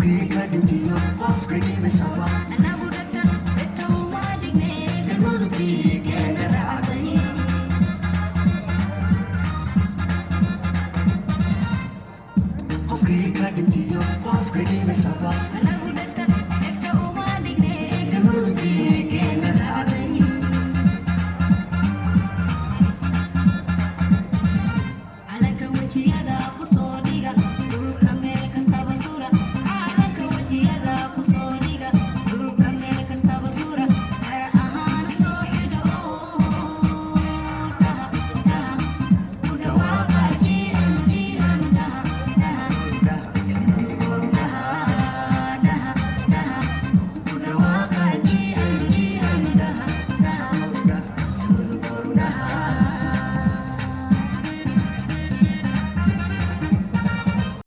Qofkii ka dhintiyo qofka dhimasaba anagu dhagtan bedka uma dhigne galmudugii geela raacday qofkii ka dhintiyo qofka dhimasaba anagu dhagtan